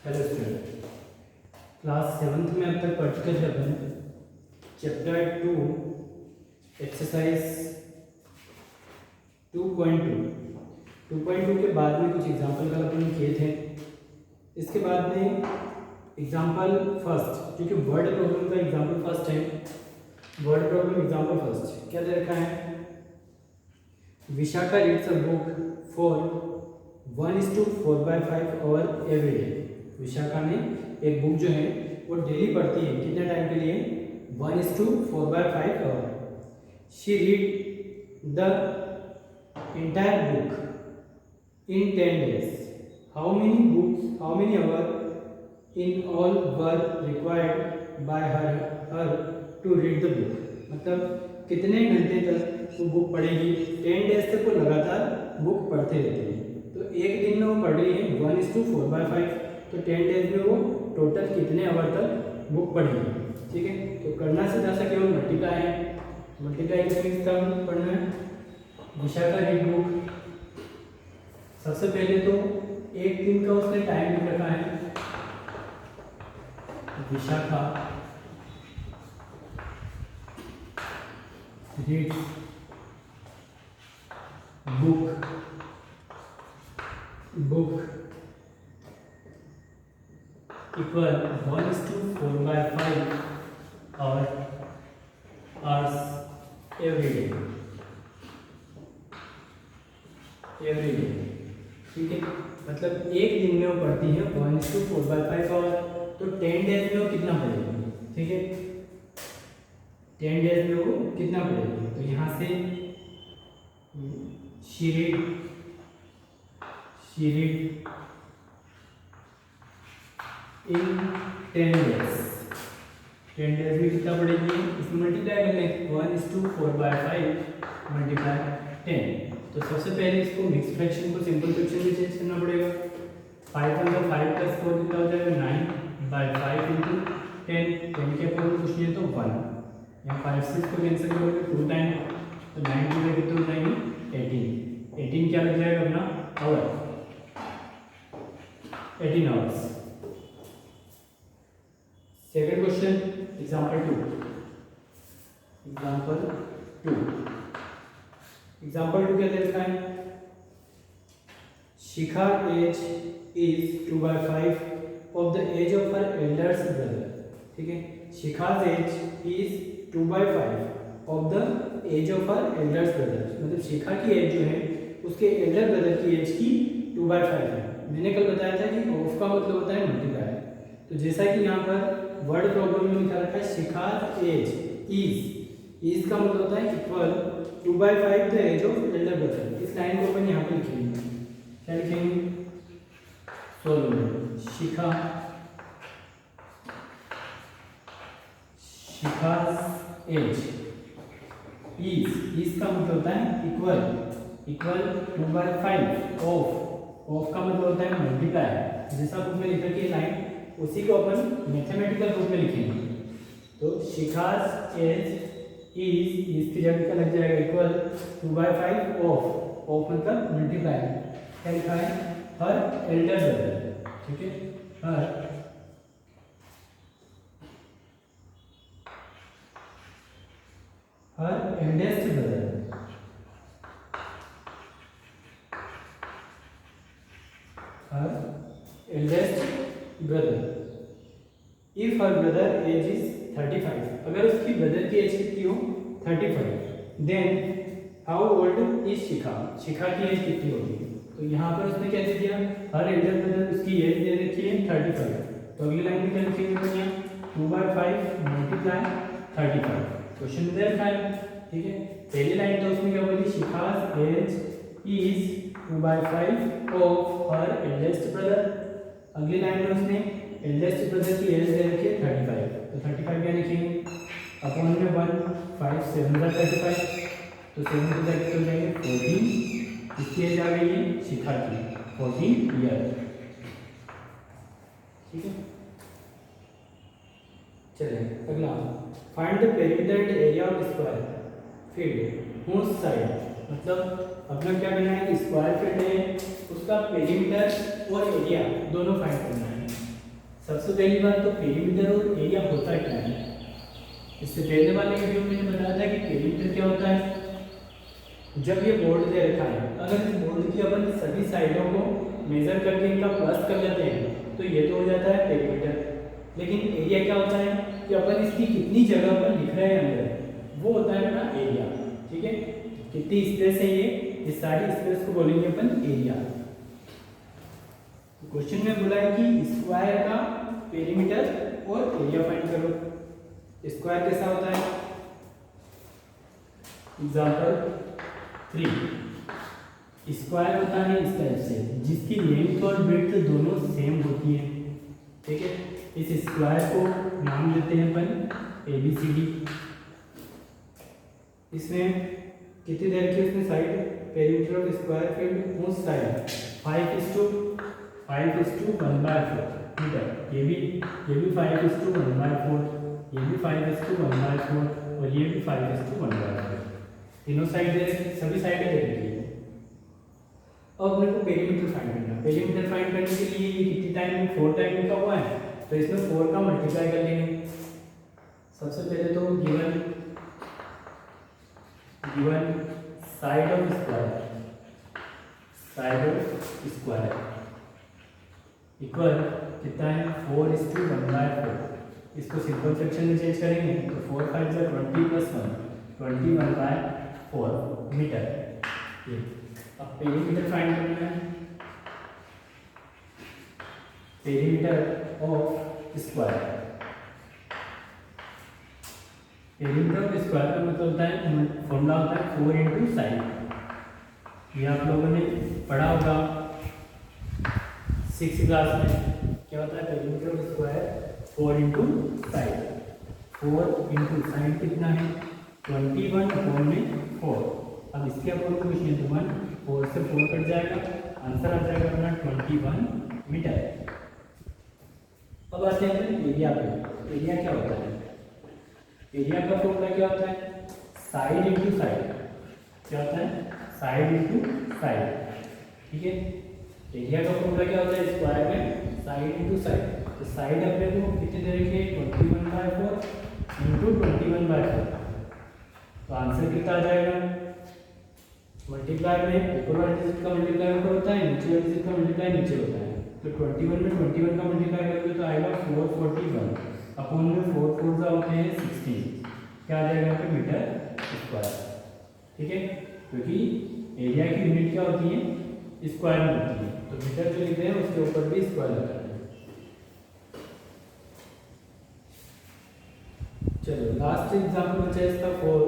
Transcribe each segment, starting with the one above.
Hello student, class 7th में अब तक पढ़ चुके थे अपन चैप्टर 2 एक्सरसाइज 2.2 के बाद में कुछ एग्जाम्पल कल अपन किए थे। इसके बाद में एग्जाम्पल फर्स्ट, क्योंकि वर्ड प्रॉब्लम का एग्जाम्पल फर्स्ट है, वर्ड प्रॉब्लम एग्जाम्पल फर्स्ट क्या दे रखा है? Vishakha reads a book for 1:4/5 hour every day. Vishakha ने एक बुक जो है वो डेली पढ़ती है, कितने टाइम के लिए? 1:4/5 hour. She read the entire book in 10 days. How many hours in all were required by her to read the book? मतलब कितने घंटे तक वो बुक पढ़ेगी? 10 डेज तक वो लगातार बुक पढ़ते रहते हैं। तो एक दिन में वो पढ़ रही है 1:4/5, तो 10 डेज में वो टोटल कितने आवर तक बुक पढ़ेगी? ठीक है, तो करना सीधा सा केवल मल्टीप्लाई है। मल्टीप्लाई के मीन्स कम पढ़ना है। विशाखा रीड बुक, सबसे पहले तो एक दिन का उसने टाइम लिख रखा है। Vishakha read book equal 1:4/5 hours every day. ठीक है, मतलब एक दिन में वो पढ़ती है 1:4/5 आवर, तो 10 डेज में वो कितना पढ़ेगी? ठीक है, 10 डेज में वो कितना पढ़ेगी? तो यहाँ से she read in 10 days. 10 days में कितना पढ़ेगी? इसमें मल्टीप्लाई कर लें, 1:4/5 मल्टीप्लाई 10। तो सबसे पहले इसको मिक्स फ्रैक्शन को सिंपल फ्रैक्शन में चेंज करना पड़ेगा। 5 × 5 + 4 कितना हो जाएगा? 9/5 × 10। 10 के ऊपर कुछ नहीं है तो 1। यहाँ 5 से इसको कैंसिल करोगे 2 टाइम, तो 9 2 कितना हो जाएंगे? 18। 18 क्या लग जाएगा अपना? Hour, 18 hours. Second question, example 2। Example 2 क्या दे रखा है? Shikha age is 2/5 of the age of her elders brother. ठीक है, Shikha's age is 2/5 of the age of her elders brother. मतलब शिखा की एज जो है उसके एल्डर ब्रदर की एज की 2/5 है। मैंने कल बताया था कि ऑफ का मतलब होता है मल्टीप्लाई। तो जैसा कि यहाँ पर वर्ड प्रॉब्लम में लिखा रखा है शिखाज एज इज का मतलब होता है equal 2/5 the age of elder brother. इस लाइन को अपन यहाँ पे लिखेंगे, क्या लिखेंगे? सोल्व में शिखाज एज इज का मतलब होता है इक्वल 2/5 ऑफ का मतलब होता है मल्टीप्लाई। जैसा बुक में लिख रखी है लाइन, उसी को अपन मैथमेटिकल रूप में लिखेंगे। तो शिखाज एज इज की जगह क्या लग जाएगा? इक्वल 2/5 ऑफ मतलब मल्टीप्लाई। क्या लिखा है? Her elder brother. ठीक है, her eldest brother, if her brother age is 35। अगर उसकी ब्रदर की एज कितनी हो? 35। Then how old is Shikha की एज कितनी होगी? तो यहाँ पर उसने क्या दे दिया? हर एल्डर ब्रदर उसकी एज दे रखी है 35। तो अगली लाइन में क्या लिखेंगे अपन? यहाँ 2/5 मल्टीप्लाई 35। क्वेश्चन दे रखा है। ठीक है, पहली लाइन तो उसमें क्या बोली? Shikha's age is 2/5 of her eldest brother. अगली लाइन में उसने एल्डेस्ट ब्रदर की एज दे रखी है 35। तो 35 क्या लिखेंगे? अपॉन में 1, 5 7 35, तो 7 to 5 हो जाएंगे 14। इसकी एज आ गई है शिखा की 14 ईयर। ठीक है, चलिए अगला, find the perimeter and area of square field whose side. मतलब अपना क्या करना है? स्क्वायर फील्ड है, उसका पेरीमीटर और एरिया दोनों फाइंड करना है। सबसे पहली बात तो पेरीमीटर और एरिया होता क्या है। इससे पहले वाले वीडियो में मैंने बताया था कि पेरीमीटर क्या होता है। जब ये बोर्ड दे रखा है, अगर इस बोर्ड की अपन सभी साइडों को मेजर करके इनका प्लस कर लेते हैं तो ये तो हो जाता है पेरीमीटर। लेकिन एरिया क्या होता है कि अपन इसकी कितनी जगह पर लिख रहे हैं अंदर, वो होता है अपना एरिया। ठीक है, कितनी स्पेस है ये, इस सारी स्पेस को बोलेंगे अपन एरिया। क्वेश्चन में बोला है कि स्क्वायर का पेरीमीटर और एरिया फाइंड करो। स्क्वायर कैसा होता है, एग्जांपल 3 स्क्वायर होता है इस टाइप से जिसकी लेंथ और ब्रेड्थ दोनों सेम होती है। ठीक है, इस स्क्वायर को नाम देते हैं अपन ABCD। इसमें कितनी देर की उसमें side, perimeter of square field उस साइड 5:1/4 मीटर, ये भी 5:1/4, ये भी 5:1/4 और ये भी 5:1/4। तीनों साइड दे, सभी साइडें दे रखी है। अब अपने को पेरीमीटर फाइंड करना है। पेरीमीटर फाइंड करने के लिए ये कितनी टाइम में 4 टाइम लिखा हुआ है, तो इसमें 4 का मल्टीप्लाई कर लेंगे। सबसे पहले तो given side of square equal कितना है 4:1/4। इसको सिंपल फ्रैक्शन में चेंज करेंगे तो 4 5 जा 20 + 1 21/4 मीटर। अब पेरीमीटर फाइंड करना है, perimeter of square. Perimeter of square का मतलब होता है, फॉर्मूला होता है 4 × साइड। ये आप लोगों ने पढ़ा होगा 6th क्लास में। क्या होता है perimeter of square, 4 × side. 4 × side कितना है 21/4। अब इसके अपोजिट क्वेश्चन तो 1 4 से 4 कट जाएगा, आंसर आ जाएगा अपना 21 मीटर। अब आते हैं एरिया पे। एरिया क्या होता है, एरिया का फॉर्मूला क्या होता है, साइड इंटू साइड। क्या होता है, साइड इंटू साइड। ठीक है, एरिया का फॉर्मूला क्या होता है स्क्वायर में, साइड इंटू साइड। तो साइड अपने को कितने दे रखे, 21/4 × 21/4। तो आंसर कितना आ जाएगा, मल्टीप्लाई में ऊपर वाले डिजिट का मल्टीप्लाई ऊपर होता है, नीचे वाले डिजिट का मल्टीप्लाई नीचे होता है। तो 21 में 21 का मल्टीप्लाई करोगे तो आएगा 441 अपॉन में 4 4 जा होते हैं 16। क्या आ जाएगा यहाँ पे, मीटर स्क्वायर। ठीक है, क्योंकि एरिया की यूनिट क्या होती है, स्क्वायर में होती है। तो मीटर जो लिखते हैं उसके ऊपर भी स्क्वायर लगा है। चलो लास्ट एग्जांपल बचा इसका 4।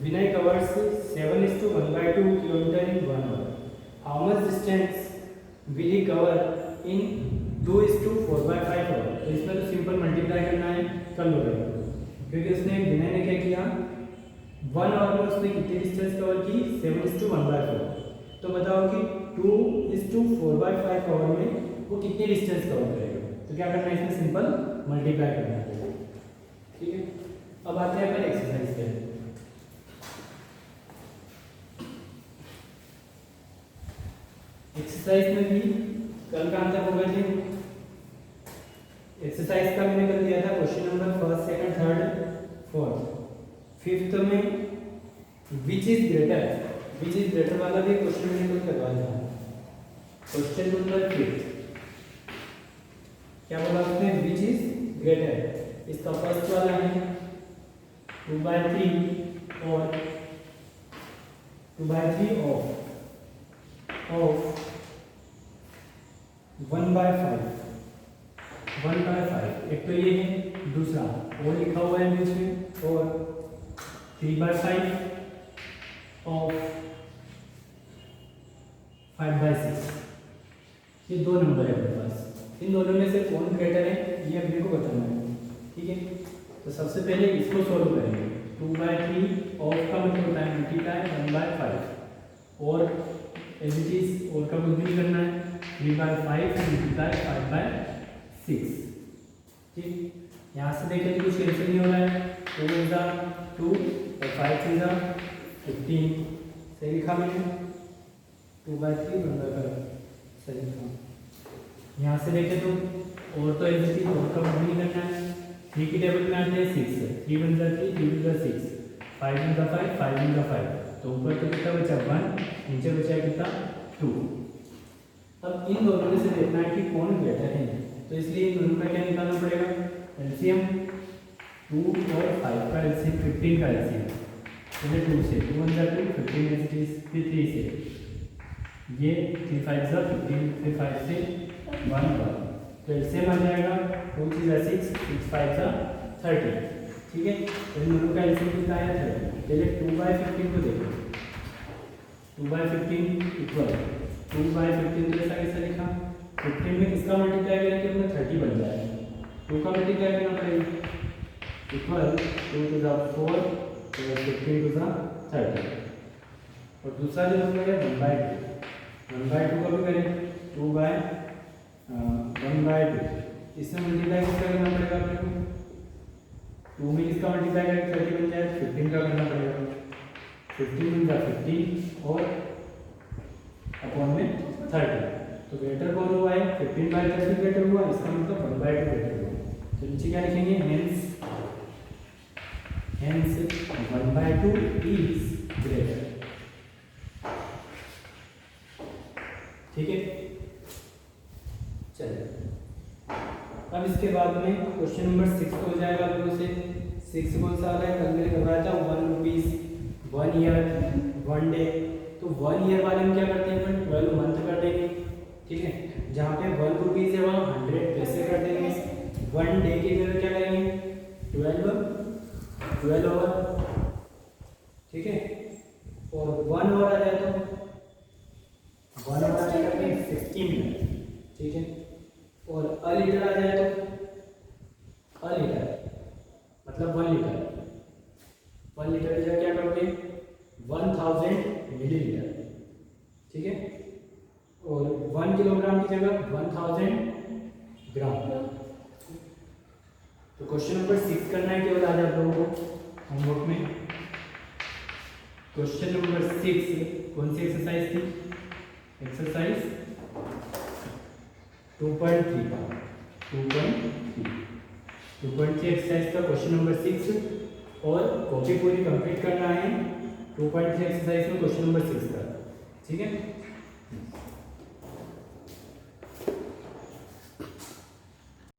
Vinay covers 7:1/2 kilometer in 1 hour. How much distance will he cover in 2:4/5 hour? तो इसमें तो सिंपल मल्टीप्लाई करना है, कर लो भाई। क्योंकि उसने विनय ने क्या किया, 1 आवर में उसने कितनी डिस्टेंस कवर की, 7:1/4। तो बताओ कि 2:4/5 आवर में वो कितनी डिस्टेंस कवर करेगा। तो क्या करना है, इसमें सिंपल मल्टीप्लाई करना है। ठीक है, अब आते हैं अपने एक्सरसाइज पे। एक्सरसाइज में भी कल का आंसर होगा जी। एक्सरसाइज का मैंने कर दिया था question number 1st 2nd 3rd 4th। 5th में विच इज ग्रेटर वाला भी क्वेश्चन मैंने कल करवाया था। क्वेश्चन नंबर 5 क्या बोला उसने, विच इज ग्रेटर। इसका फर्स्ट वाला है 2/3 और 2/3 ऑफ 1/5। एक तो ये है, दूसरा और लिखा हुआ है बीच में, और 3/5 ऑफ 5/6। ये 2 नंबर है अपने पास। इन दोनों में से कौन ग्रेटर है ये अपने को बताना है। ठीक है, तो सबसे पहले इसको सॉल्व करेंगे। 2/3 ऑफ का मतलब होता है मल्टीप्लाई 1/5 और एज इट इज और का कुछ भी करना है, 3/5 मल्टीप्लाई 5/6। ठीक, यहाँ से देखें तो कुछ कैंसिल नहीं हो रहा है। 2 × 2 और 5 × 15। सही लिखा मैंने, 2/3 1/5 सही लिखा। यहाँ से देखें तो और तो ऐसी थी, और का नहीं करना है। 3 की टेबल में आते हैं 6, 3 वन जा 3, 3 टू जा 6, 5 वन जा 5, 5 वन जा 5। तो ऊपर तो कितना बचा 1, नीचे बचा कितना 2। अब इन दोनों में से देखना है कि कौन ग्रेटर है, तो इसलिए इन दोनों का क्या निकालना पड़ेगा, एलसीएम। 2 और 5 का एलसीएम, 15 का एलसीएम। पहले 2 से 2 वन जा 2, 15 एलसीएम, फिर 3 से ये 3 5 जा 15, फिर 5 से 1 1। तो एलसीएम आ जाएगा 2 3 जा 6, 6 5 जा 30। ठीक है, तो इन दोनों का एलसीएम कितना आया 30। पहले 2/15 को देखो, 2/15 इक्वल 2/15 तो ऐसा कैसे लिखा, 15 में किसका मल्टीप्लाई करेंगे अपना 30 बन जाएगा। 2 का मल्टीप्लाई करना पड़ेगा, इक्वल 2 टू द 4 और 15 टू द 30। और दूसरा जो नंबर है 1/2, 1/2 का भी करें 2/1/2। इसमें मल्टीप्लाई किसका करना पड़ेगा अपने को, 2 में किसका मल्टीप्लाई करें 30 बन जाए, 15 का करना पड़ेगा। 15 बन जाए 15 और अपॉन में 30। तो ग्रेटर कौन हुआ है, 15/30 ग्रेटर हुआ, इसका मतलब 1/2 ग्रेटर हुआ। तो नीचे क्या लिखेंगे, हेंस 1/2 इज ग्रेटर। ठीक है, चलिए अब इसके बाद में क्वेश्चन नंबर 6 हो जाएगा आप लोगों से। 6 कौन सा आ रहा है, कल मैंने करवाया था 1 रुपीज़ 1 ईयर 1 डे। तो 1 ईयर वाले में क्या करते हैं, 12 मंथ कर देंगे। ठीक है, जहाँ पे 1 रुपीज़ है वहाँ 100 पैसे कर देंगे। 1 डे की जगह क्या करेंगे 12 आवर। ठीक है, और 1 आवर आ जाए तो 1 आवर आ जाएगा 60 मिनट। ठीक है, और अ लीटर आ जाए तो अ लीटर मतलब 1 लीटर। 1 लीटर की जगह क्या करोगे 1000 मिलीलीटर। ठीक है, और 1 किलोग्राम की जगह 1000 ग्राम। तो क्वेश्चन नंबर 6 करना है केवल आज आप लोगों को होमवर्क में। क्वेश्चन नंबर 6 कौन सी एक्सरसाइज थी, एक्सरसाइज 2.3 एक्सरसाइज का क्वेश्चन नंबर 6 और कॉपी पूरी कंप्लीट करना है 2.3 एक्सरसाइज में क्वेश्चन नंबर 6 का। ठीक है,